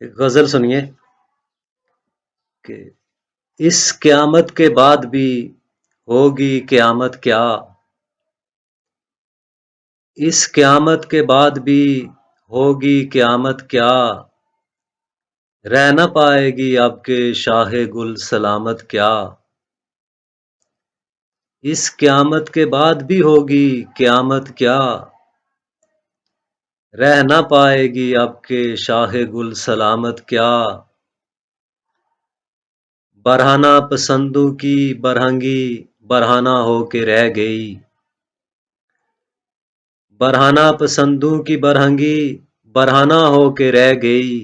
ایک غزل سنیے کہ اس قیامت کے بعد بھی ہوگی قیامت کیا، اس قیامت کے بعد بھی ہوگی قیامت کیا، رہ نہ پائے گی اب کے شاہ گل سلامت کیا، اس قیامت کے بعد بھی ہوگی قیامت کیا، رہ نہ پائے گی اب کے شاہ گل سلامت کیا، برہنہ پسندوں کی برہنگی برہنہ ہو کے رہ گئی، برہنہ پسندوں کی برہنگی برہنہ ہو کے رہ گئی،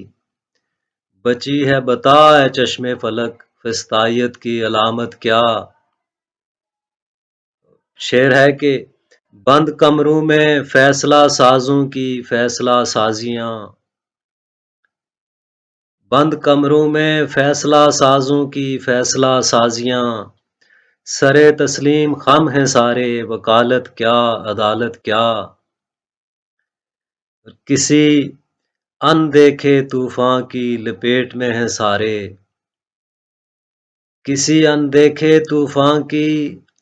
بچی ہے بتا اے چشم فلک فسطائیت کی علامت کیا۔ شعر ہے کہ بند کمروں میں فیصلہ سازوں کی فیصلہ سازیاں، بند کمروں میں فیصلہ سازوں کی فیصلہ سازیاں، سر تسلیم خم ہیں سارے وکالت کیا عدالت کیا، کسی ان دیکھے طوفاں کی لپیٹ میں ہیں سارے، کسی ان دیکھے طوفاں کی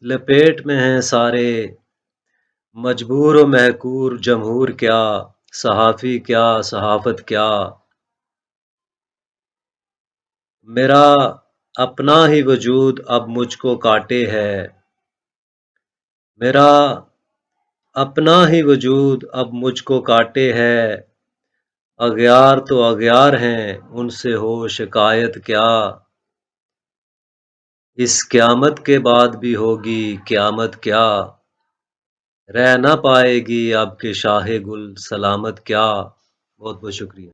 لپیٹ میں ہیں سارے، مجبور و محکور جمہور کیا صحافی کیا صحافت کیا، میرا اپنا ہی وجود اب مجھ کو کاٹے ہے، میرا اپنا ہی وجود اب مجھ کو کاٹے ہے، اغیار تو اغیار ہیں ان سے ہو شکایت کیا، اس قیامت کے بعد بھی ہوگی قیامت کیا، رہ نہ پائے گی اب کے شاہ گل سلامت کیا۔ بہت بہت شکریہ۔